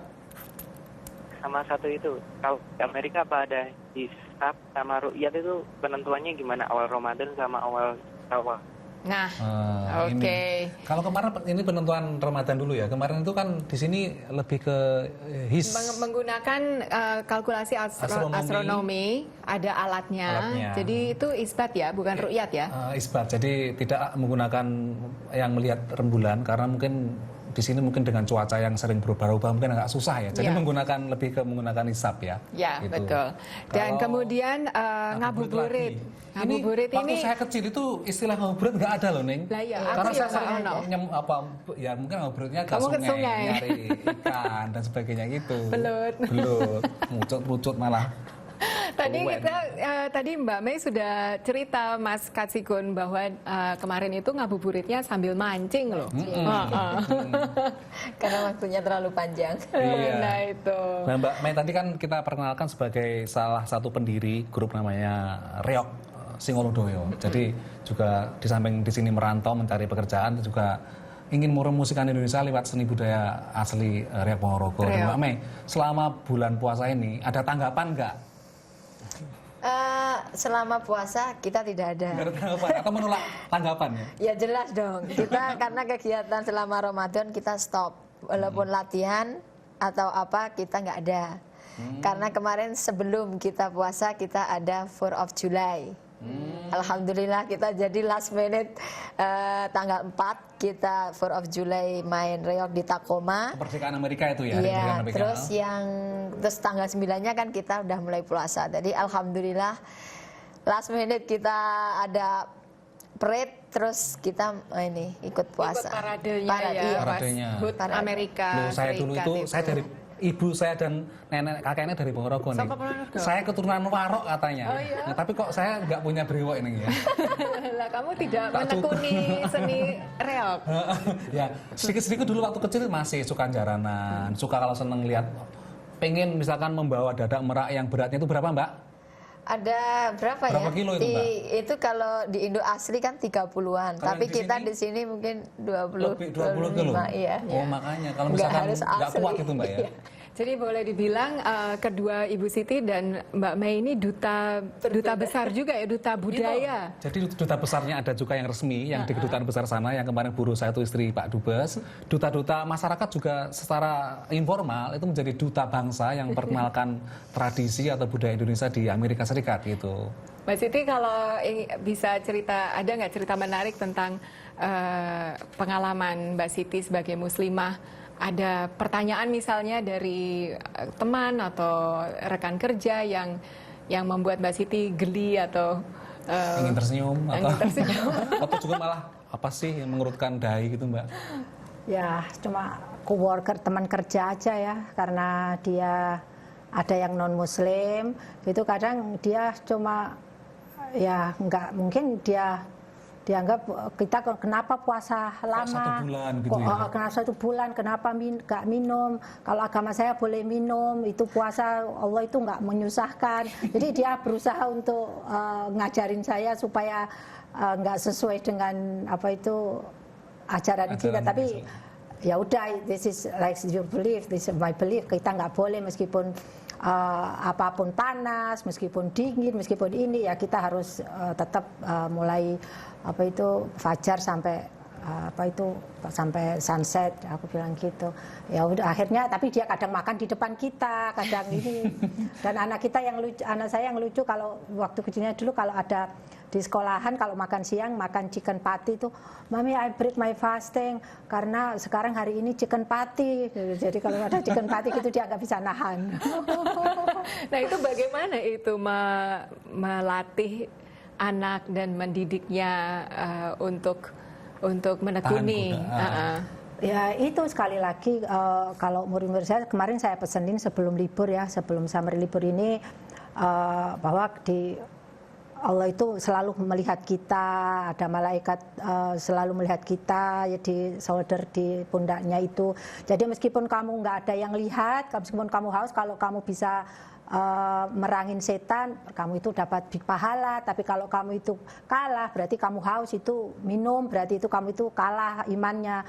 Sama satu itu, kalau di Amerika apa ada hisab sama ru'yat itu penentuannya gimana, awal Ramadan sama awal Syawal? Nah, oke. Kalau kemarin ini penentuan Ramadan dulu ya. Kemarin itu kan di sini lebih ke menggunakan kalkulasi astronomi, ada alatnya. Jadi itu isbat ya, bukan ru'yat ya? Isbat. Jadi tidak menggunakan yang melihat rembulan karena mungkin di sini mungkin dengan cuaca yang sering berubah-ubah mungkin agak susah ya. Jadi menggunakan hisab ya. Ya, gitu. Betul. Dan kemudian ngabuburit. Ngabuburit ini waktu saya kecil itu istilah ngabuburit nggak ada loh, Ning. Karena saya sering ya mungkin ngabuburitnya ke sungai, nyari ikan dan sebagainya gitu. Belut, mucut malah. Tadi Mbak May sudah cerita Mas Katsikun bahwa kemarin itu ngabuburitnya sambil mancing loh. Karena waktunya terlalu panjang. Nah itu. Nah Mbak May tadi kan kita perkenalkan sebagai salah satu pendiri grup namanya Reog Singolodoyo. Jadi juga di samping di sini merantau mencari pekerjaan, juga ingin meremosikan Indonesia lewat seni budaya asli Reog Ponorogo. Mbak May, selama bulan puasa ini ada tanggapan nggak? Selama puasa kita tidak ada. Nggak ada tanggapan atau menolak tanggapan ya? Ya jelas dong. Kita karena kegiatan selama Ramadan kita stop. Walaupun latihan atau apa kita nggak ada. Karena kemarin sebelum kita puasa kita ada 4 of July. Alhamdulillah kita jadi last minute tanggal 4 kita 4 of July main Reog di Tacoma. Kemerdekaan Amerika itu ya? Iya, terus tanggal 9-nya kan kita udah mulai puasa. Jadi alhamdulillah last minute kita ada parade, terus kita ikut puasa. Ikut paradenya ya, paradenya. Amerika. Loh, saya dulu itu saya ibu saya dan nenek kakeknya dari Ponorogo nih. Saya keturunan Warok katanya. Oh, iya? Nah, tapi kok saya nggak punya brewok ini ya? Lah kamu tidak menekuni seni reog. Ya, sedikit-sedikit dulu waktu kecil masih suka jaranan, suka kalau seneng lihat, pengen misalkan membawa dadak merak yang beratnya itu berapa Mbak? Ada berapa Berapa ya? kilo itu, Mbak? Itu kalau di Indo asli kan 30-an, Kalau tapi di kita sini? di sini mungkin 20 Lebih 20 kilo? Iya, Oh, iya. makanya kalau Nggak misalkan harus nggak asli. kuat itu Mbak ya. Iya. Jadi boleh dibilang kedua Ibu Siti dan Mbak Mei ini duta besar juga ya, duta budaya. Jadi duta besarnya ada juga yang resmi, yang di kedutaan besar sana, yang kemarin buruh saya itu istri Pak Dubes. Duta-duta masyarakat juga secara informal itu menjadi duta bangsa yang memperkenalkan tradisi atau budaya Indonesia di Amerika Serikat gitu. Mbak Siti kalau bisa cerita, ada nggak cerita menarik tentang pengalaman Mbak Siti sebagai muslimah? Ada pertanyaan misalnya dari teman atau rekan kerja yang membuat Mbak Siti geli atau ingin tersenyum atau juga malah apa sih yang mengerutkan dahi gitu Mbak? Ya cuma coworker teman kerja aja ya, karena dia ada yang non muslim itu kadang dia cuma ya nggak mungkin dia dianggap kita kenapa puasa lama, 1 bulan gitu ya? Kenapa 1 bulan, kenapa nggak minum, kalau agama saya boleh minum, itu puasa Allah itu nggak menyusahkan. Jadi dia berusaha untuk ngajarin saya supaya nggak sesuai dengan apa itu ajaran kita, tapi ya udah, this is like your belief, this is my belief, kita nggak boleh meskipun apapun panas, meskipun dingin, meskipun ini ya kita harus tetap mulai apa itu fajar sampai apa itu sampai sunset, aku bilang gitu. Ya udah akhirnya, tapi dia kadang makan di depan kita, kadang ini. Dan anak kita yang lucu, anak saya yang lucu kalau waktu kecilnya dulu kalau ada di sekolahan kalau makan siang makan chicken patty itu, Mami I break my fasting karena sekarang hari ini chicken patty. Jadi kalau ada chicken patty gitu dia nggak bisa nahan. Nah itu bagaimana itu melatih anak dan mendidiknya untuk menekuni? Ya itu sekali lagi kalau murid-murid saya kemarin saya pesenin sebelum libur ya, sebelum summer libur ini bahwa di Allah itu selalu melihat kita, ada malaikat selalu melihat kita ya, di shoulder di pundaknya itu. Jadi meskipun kamu nggak ada yang lihat, meskipun kamu haus, kalau kamu bisa merangin setan, kamu itu dapat big pahala. Tapi kalau kamu itu kalah, berarti kamu haus itu minum, berarti itu kamu itu kalah imannya.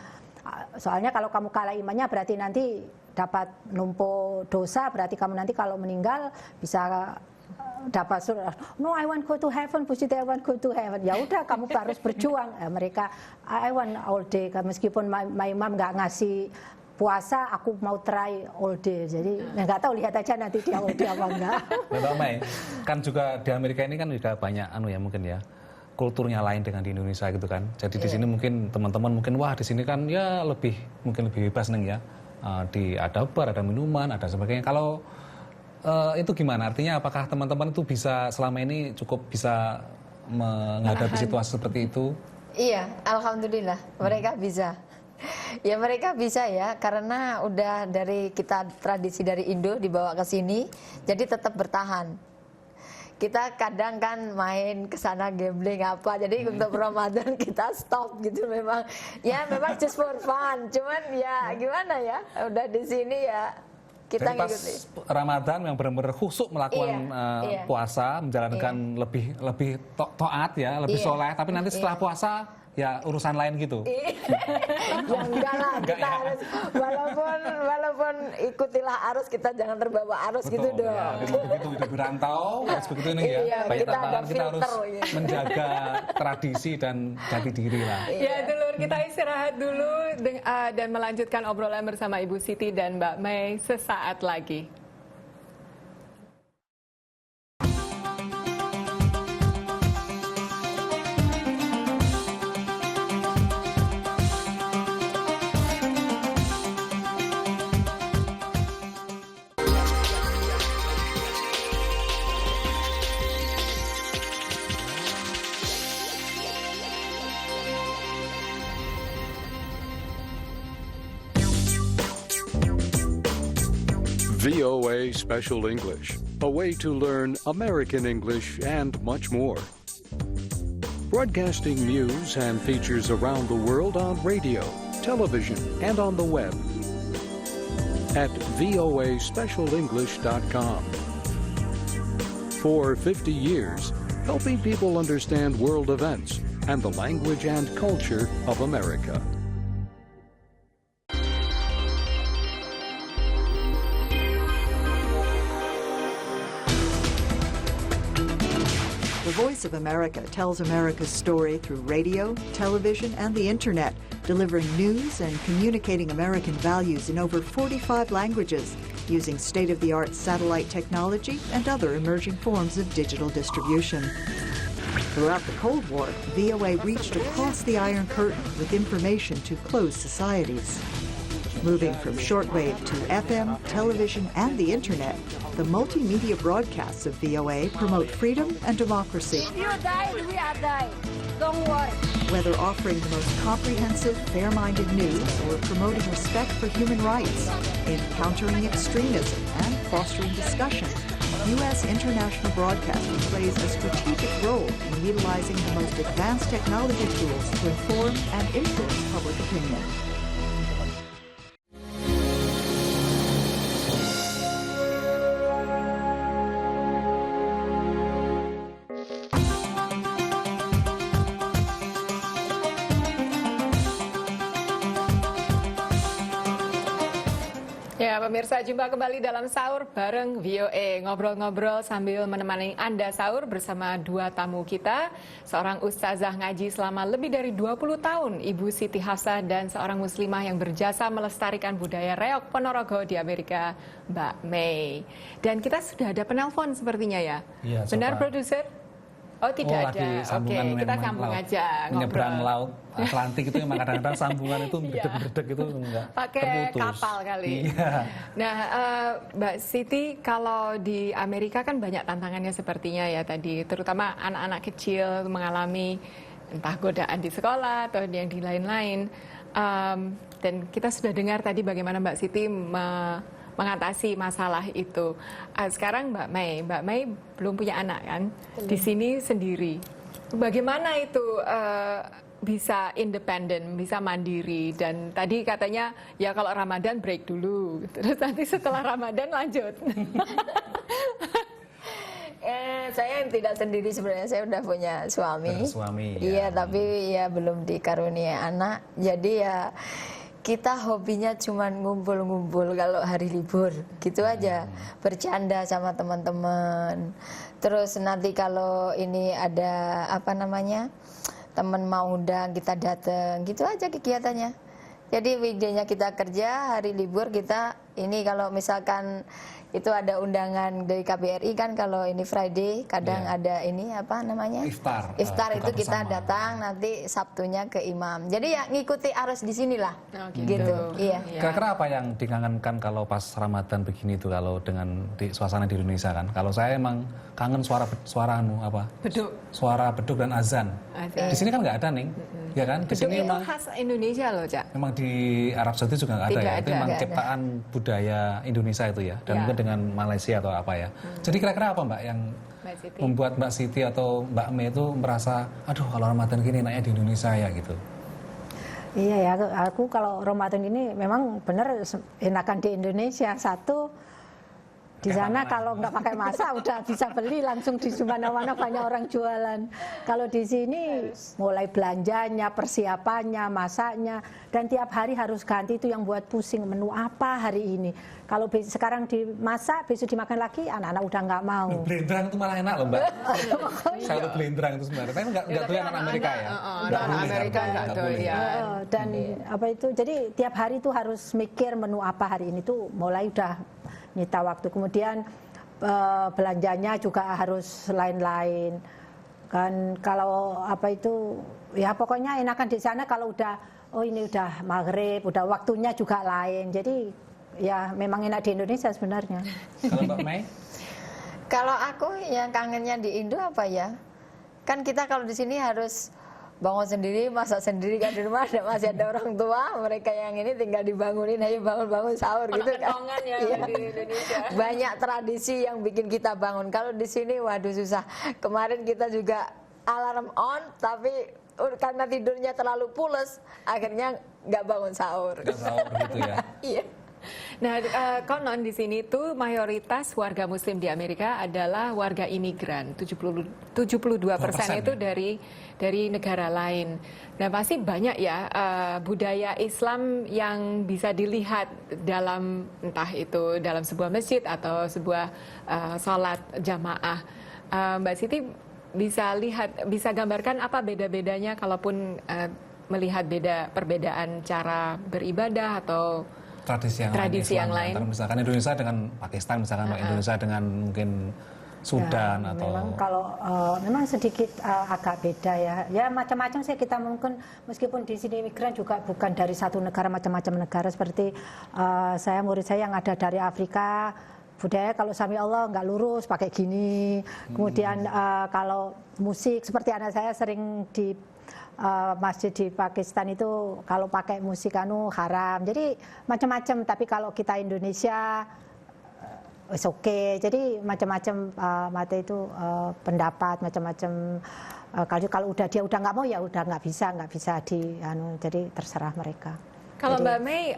Soalnya kalau kamu kalah imannya berarti nanti dapat numpuk dosa, berarti kamu nanti kalau meninggal bisa dapat surga. No, I want go to heaven, Puji, I want go to heaven. Ya udah, kamu harus berjuang. Mereka, I want all day. Meskipun my mom nggak ngasih puasa, aku mau try all day. Jadi nggak tahu, lihat aja nanti dia all day apa enggak. Mbak Mai, kan juga di Amerika ini kan juga banyak ya mungkin ya kulturnya lain dengan di Indonesia gitu kan. Jadi di sini mungkin teman-teman mungkin wah di sini kan ya mungkin lebih bebas neng ya. Ada bar, ada minuman, ada sebagainya. Kalau itu gimana? Artinya apakah teman-teman itu bisa selama ini cukup bisa menghadapi situasi seperti itu? Iya, alhamdulillah mereka bisa. Ya mereka bisa ya, karena udah dari kita tradisi dari Indo dibawa ke sini, jadi tetap bertahan. Kita kadang kan main ke sana gambling apa, jadi untuk Ramadan kita stop gitu memang. Ya memang just for fun, cuman ya gimana ya, udah di sini ya kita jadi pas ngikutin. Ramadan yang benar-benar khusyuk melakukan puasa, menjalankan lebih taat ya, lebih soleh, tapi nanti setelah puasa ya urusan lain gitu. Ya enggak lah, kita harus walaupun ikutilah arus, kita jangan terbawa arus. Betul, gitu dong. Ya, begitu hidup berantau, harus begitu ini ya. Iya, banyak kita tantangan, kita harus gitu. menjaga tradisi dan jati diri lah. Ya dulur, kita istirahat dulu dan melanjutkan obrolan bersama Ibu Siti dan Mbak Mei sesaat lagi. VOA Special English, a way to learn American English and much more. Broadcasting news and features around the world on radio, television, and on the web at voaspecialenglish.com. For 50 years, helping people understand world events and the language and culture of America. The Voice of America tells America's story through radio, television, and the Internet, delivering news and communicating American values in over 45 languages, using state-of-the-art satellite technology and other emerging forms of digital distribution. Throughout the Cold War, VOA reached across the Iron Curtain with information to closed societies. Moving from shortwave to FM, television, and the Internet, the multimedia broadcasts of VOA promote freedom and democracy. If you die, we are die. Don't worry. Whether offering the most comprehensive, fair-minded news or promoting respect for human rights, in countering extremism and fostering discussion, U.S. international broadcasting plays a strategic role in utilizing the most advanced technology tools to inform and influence public opinion. Ya, pemirsa, jumpa kembali dalam Sahur bareng VOA. Ngobrol-ngobrol sambil menemani Anda sahur bersama dua tamu kita. Seorang ustazah ngaji selama lebih dari 20 tahun, Ibu Siti Hafsah, dan seorang muslimah yang berjasa melestarikan budaya Reog Ponorogo di Amerika, Mbak May. Dan kita sudah ada penelpon sepertinya ya? Iya, benar, produser? Oh, tidak lagi ada. Oke, kita sambung aja. Menyeberang ngobrol. laut Atlantik itu memang kadang-kadang sambungan itu berdek-berdek itu enggak pakai terputus. kapal kali. Iya. Nah, Mbak Siti, kalau di Amerika kan banyak tantangannya sepertinya ya tadi, terutama anak-anak kecil mengalami entah godaan di sekolah atau yang di lain-lain. Dan kita sudah dengar tadi bagaimana Mbak Siti mengatasi masalah itu. Sekarang Mbak May belum punya anak kan? Di sini sendiri. Bagaimana itu bisa independen, bisa mandiri, dan tadi katanya ya kalau Ramadan break dulu, terus nanti setelah Ramadan lanjut. Saya tidak sendiri sebenarnya, saya udah punya suami. Iya, tapi ya belum dikaruniai anak. Jadi ya kita hobinya cuma ngumpul-ngumpul kalau hari libur, gitu aja. Bercanda sama teman-teman. Terus nanti kalau ini ada teman mau undang, kita datang, gitu aja kegiatannya. Jadi weekday-nya kita kerja, hari libur kita ini kalau misalkan itu ada undangan dari KBRI kan, kalau ini Friday kadang ada ini Iftar itu kita datang, nanti Sabtunya ke imam. Jadi ya ngikuti arus di sinilah. Gitu. Iya. Kira-kira apa yang dikangenkan kalau pas Ramadan begini tuh, kalau dengan suasana di Indonesia kan? Kalau saya emang kangen suara beduk. Suara beduk dan azan. Di sini kan nggak ada, Ning. Ya kan? Di sini itu khas Indonesia loh, Cak. Memang di Arab Saudi juga nggak ada ya. Itu memang ciptaan budaya Indonesia itu ya. Dan mungkin dengan Malaysia atau apa ya. Jadi kira-kira apa Mbak yang membuat Mbak Siti atau Mbak May itu merasa, aduh kalau Ramadan gini enaknya di Indonesia ya gitu? Iya ya, aku kalau Ramadan ini memang benar enakan di Indonesia. Satu, di sana kalau nggak pakai masak udah bisa beli langsung di mana-mana, banyak orang jualan. Kalau di sini mulai belanjanya, persiapannya, masaknya, dan tiap hari harus ganti, itu yang buat pusing menu apa hari ini. Kalau sekarang dimasak, besok dimakan lagi, anak-anak udah nggak mau. Blendrang itu malah enak loh Mbak. Saya tuh blendrang itu sebenarnya, tapi nggak doyan anak Amerika ya. Anak Amerika nggak doyan. Dan jadi tiap hari tuh harus mikir menu apa hari ini tuh, mulai udah nyita waktu. Kemudian belanjanya juga harus lain-lain kan. Kalau ya pokoknya enakan di sana kalau udah ini udah maghrib, udah waktunya juga lain. Jadi ya memang enak di Indonesia sebenarnya. Kalau Mbak May? Kalau aku yang kangennya di Indo apa ya? Kan kita kalau di sini harus bangun sendiri, masak sendiri kan di rumah, masih ada orang tua, mereka yang ini tinggal dibangunin, ayo bangun-bangun sahur gitu kan. Ya, Iya. di Indonesia. Banyak tradisi yang bikin kita bangun. Kalau di sini waduh susah. Kemarin kita juga alarm on, tapi karena tidurnya terlalu pules, akhirnya nggak bangun sahur. Nggak sahur gitu ya. Iya. Nah, konon di sini tuh mayoritas warga Muslim di Amerika adalah warga imigran. 72% itu dari negara lain. Nah, pasti banyak ya budaya Islam yang bisa dilihat dalam entah itu dalam sebuah masjid atau sebuah salat jamaah. Mbak Siti bisa gambarkan apa beda-bedanya kalaupun melihat perbedaan cara beribadah atau tradisi yang lain. Antara misalkan Indonesia dengan Pakistan, misalkan Indonesia dengan mungkin Sudan ya, atau memang kalau memang sedikit agak beda ya. Ya macam-macam sih kita mungkin meskipun di sini imigran juga bukan dari satu negara, macam-macam negara seperti murid saya yang ada dari Afrika, budaya kalau sami Allah nggak lurus pakai gini. Kemudian kalau musik seperti anak saya sering di masjid di Pakistan itu kalau pakai musik haram. Jadi macam-macam. Tapi kalau kita Indonesia oke. Jadi macam-macam mata itu pendapat macam-macam. Kalau dia udah nggak mau ya udah nggak bisa jadi terserah mereka. Kalau Mbak Mei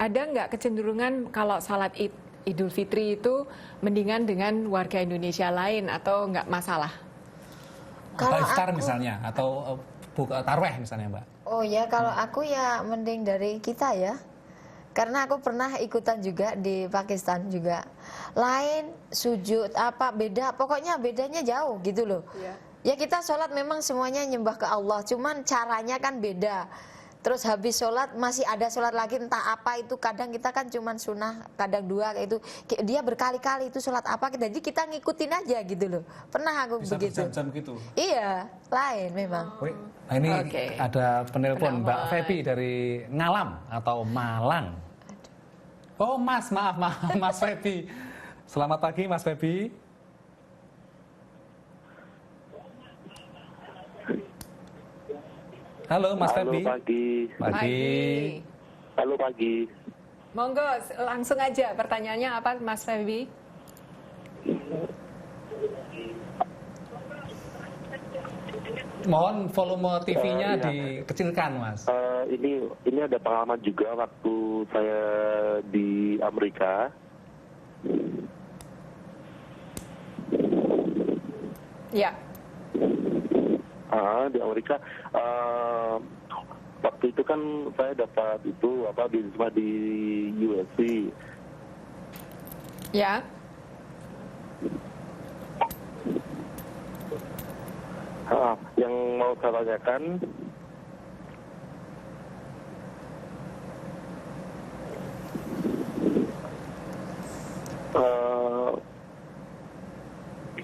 ada nggak kecenderungan kalau salat Idul Fitri itu mendingan dengan warga Indonesia lain atau nggak masalah? Kalau iftar misalnya atau tarweh misalnya Mbak. Oh ya, kalau aku ya mending dari kita ya. Karena aku pernah ikutan juga di Pakistan juga. Lain sujud apa beda, pokoknya bedanya jauh gitu loh. Ya kita sholat memang semuanya nyembah ke Allah, cuman caranya kan beda. Terus habis sholat masih ada sholat lagi entah apa itu, kadang kita kan cuman sunnah, kadang dua kayak itu. Dia berkali-kali itu sholat apa, jadi kita ngikutin aja gitu loh. Pernah aku bisa begitu. Bisa gitu. Iya, lain memang. Nah ini ada penelpon Mbak Febi dari Ngalam atau Malang. Oh maaf Mas Febi. Selamat pagi Mas Febi. Halo Mas Febi. Halo pagi. Halo pagi. Monggo langsung aja pertanyaannya apa Mas Febi? Mohon volume TV-nya dikecilkan Mas. Ini ada pengalaman juga waktu saya di Amerika. Ya. Di Amerika waktu itu kan saya dapat itu beasiswa di USC. Ya. Yang mau saya tanyakan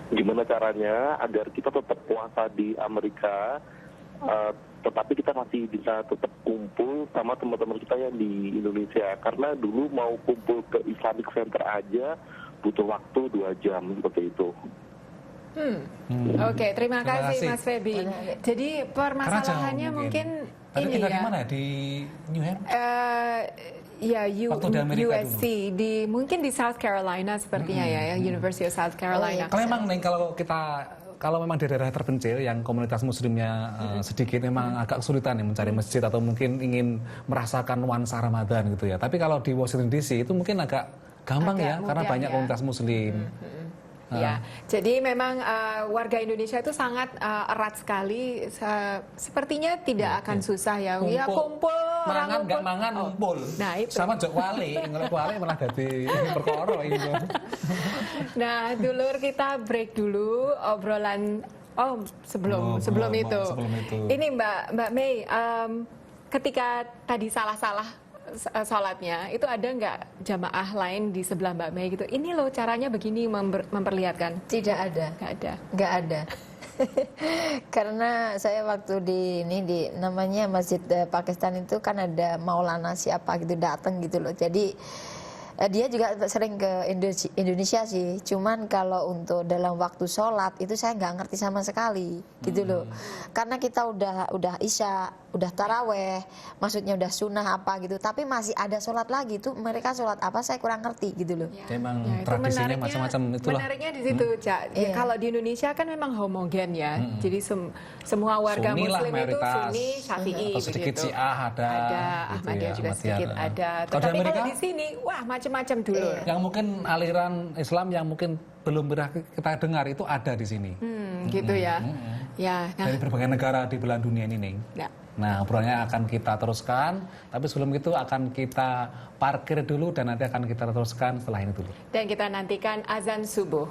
gimana caranya agar kita tetap puasa di Amerika, tetapi kita masih bisa tetap kumpul sama teman-teman kita yang di Indonesia. Karena dulu mau kumpul ke Islamic Center aja butuh waktu 2 jam seperti itu. Oke, terima kasih Mas Febi. Jadi permasalahannya mungkin ini kita ya. di mana? Di New Hampshire? USC mungkin di South Carolina sepertinya ya, University of South Carolina. Kalau memang kalau memang di daerah terpencil yang komunitas muslimnya sedikit, memang agak kesulitan mencari masjid atau mungkin ingin merasakan nuansa Ramadan gitu ya. Tapi kalau di Washington DC itu mungkin agak gampang ya, karena banyak komunitas muslim. Ya, jadi memang warga Indonesia itu sangat erat sekali. Sepertinya tidak akan susah ya. Ya kumpul, mangan nggak mangan kumpul. Nah itu. Sama jok wali, ngelok wali malah jadi perkara itu. Nah, dulur kita break dulu obrolan. Sebelum itu. Ini Mbak Mei, ketika tadi salah-salah sholatnya, itu ada nggak jamaah lain di sebelah Mbak Mei gitu? Ini loh caranya begini memperlihatkan. Tidak ada. Nggak ada. Karena saya waktu di namanya Masjid Pakistan itu kan ada Maulana siapa gitu datang gitu loh. Jadi Dia juga sering ke Indonesia sih, cuman kalau untuk dalam waktu sholat itu saya nggak ngerti sama sekali gitu loh. Karena kita udah isya, udah taraweh, maksudnya udah sunnah apa gitu, tapi masih ada sholat lagi tuh, mereka sholat apa saya kurang ngerti gitu loh. Memang Ya, itu tradisinya macam-macam itulah. Menariknya di situ, Cak. Ya, kalau di Indonesia kan memang homogen ya. Jadi semua warga Sunni lah Muslim itu mayoritas. Sunni, Syafi'i Atau sedikit begitu. Syiah ada. Ada, gitu Ahmadiyah ya, juga Ahmadiyah sedikit ada. ada. Kalau di Tetapi Amerika, kalau di sini, wah macam-macam dulu. yang mungkin aliran Islam yang mungkin belum pernah kita dengar itu ada di sini. Gitu ya. Ya, nah, Dari berbagai negara di belahan dunia ini, Ning. ya. Nah, obrolannya akan kita teruskan, tapi sebelum itu akan kita parkir dulu dan nanti akan kita teruskan setelah ini dulu. Dan kita nantikan azan subuh.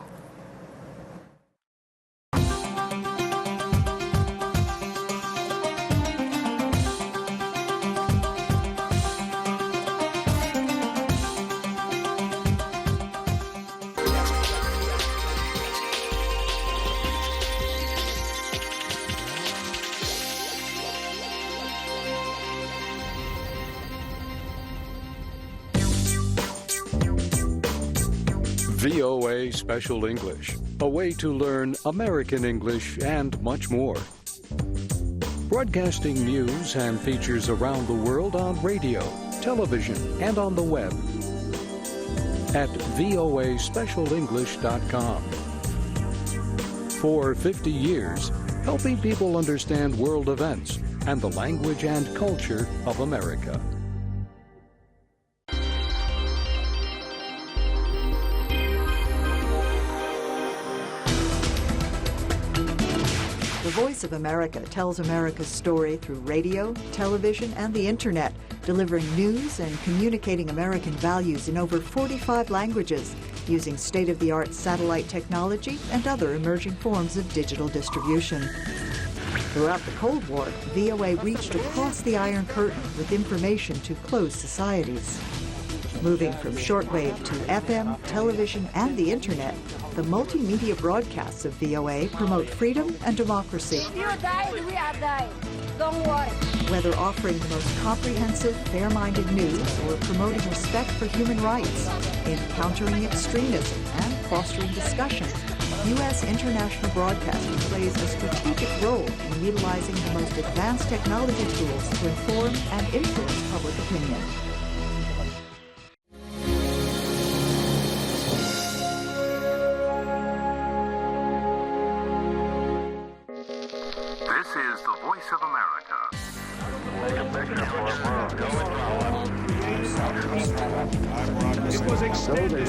VOA Special English, a way to learn American English and much more. Broadcasting news and features around the world on radio, television, and on the web at voaspecialenglish.com. For 50 years, helping people understand world events and the language and culture of America. The Voice of America tells America's story through radio, television, and the Internet, delivering news and communicating American values in over 45 languages, using state-of-the-art satellite technology and other emerging forms of digital distribution. Throughout the Cold War, VOA reached across the Iron Curtain with information to closed societies. Moving from shortwave to FM, television, and the Internet, the multimedia broadcasts of VOA promote freedom and democracy. If you die, we are die. Don't worry. Whether offering the most comprehensive, fair-minded news or promoting respect for human rights, in countering extremism and fostering discussion, U.S. international broadcasting plays a strategic role in utilizing the most advanced technology tools to inform and influence public opinion. This is the Voice of America. It was extended.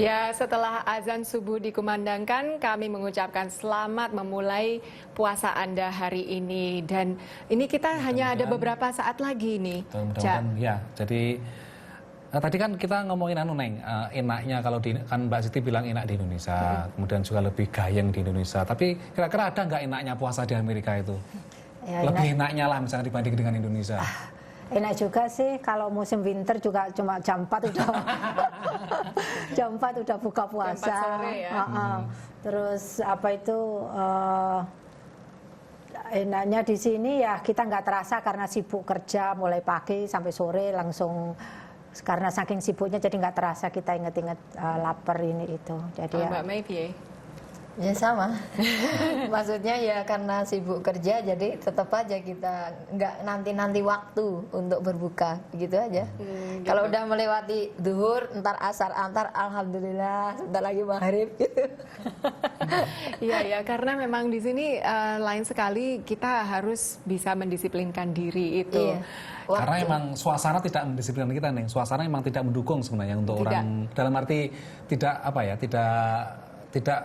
Ya, setelah azan subuh dikumandangkan, kami mengucapkan selamat memulai puasa Anda hari ini. Dan ini kita hanya ada beberapa saat lagi nih. Mudah-mudahan ya. Jadi tadi kan kita ngomongin Neng, enaknya kalau kan Mbak Siti bilang enak di Indonesia, kemudian juga lebih gayeng di Indonesia. Tapi kira-kira ada nggak enaknya puasa di Amerika itu? Ya, lebih enaknya lah misalnya dibanding dengan Indonesia. Enak juga sih, kalau musim winter juga cuma jam 4 udah jam 4 udah buka puasa. Jam 4 sore ya. Terus apa itu enaknya di sini ya kita nggak terasa karena sibuk kerja mulai pagi sampai sore langsung, karena saking sibuknya jadi nggak terasa kita inget-inget lapar ini itu. Jadi ya. Mbak May, piye? Ya sama. Maksudnya ya karena sibuk kerja jadi tetap aja kita nggak nanti waktu untuk berbuka gitu aja. Gitu. Kalau udah melewati zuhur, ntar asar, antar alhamdulillah, sebentar lagi maghrib. Iya ya, karena memang di sini lain sekali kita harus bisa mendisiplinkan diri itu. Iya. Karena emang suasana tidak mendisiplinkan kita nih. Suasana emang tidak mendukung sebenarnya untuk orang, dalam arti tidak apa ya, tidak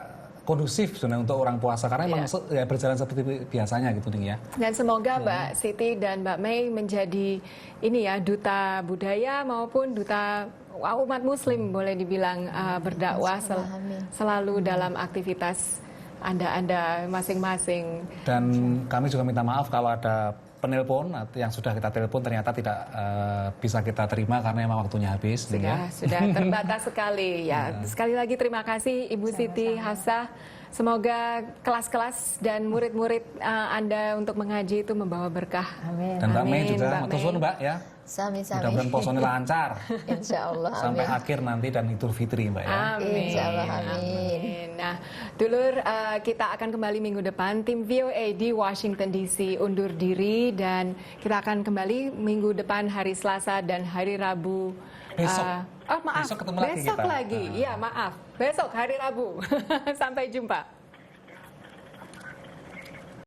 kondusif sebenarnya untuk orang puasa karena emang ya berjalan seperti biasanya gitu nih ya. Dan semoga Mbak Siti dan Mbak May menjadi ini ya duta budaya maupun duta umat Muslim boleh dibilang berdakwah selalu dalam aktivitas Anda masing-masing. Dan kami juga minta maaf kalau ada penelpon yang sudah kita telepon ternyata tidak bisa kita terima karena emang waktunya habis. Sudah terbatas sekali ya. Sekali lagi terima kasih Ibu Siti Hafsah. Semoga kelas-kelas dan murid-murid Anda untuk mengaji itu membawa berkah. Amin. Dan Mbak May juga, matur Mbak ya. Sami-sami. Mudah-mudahan puasanya lancar. Insya Allah. Sampai akhir nanti dan Idul Fitri Mbak ya. Amin. Insya Allah, amin. Nah, dulur kita akan kembali minggu depan. Tim VOA di Washington DC undur diri dan kita akan kembali minggu depan hari Selasa dan hari Rabu. Besok. Maaf. Besok ketemu lagi Besok kita. lagi. Iya, maaf. Besok hari Rabu. Sampai jumpa.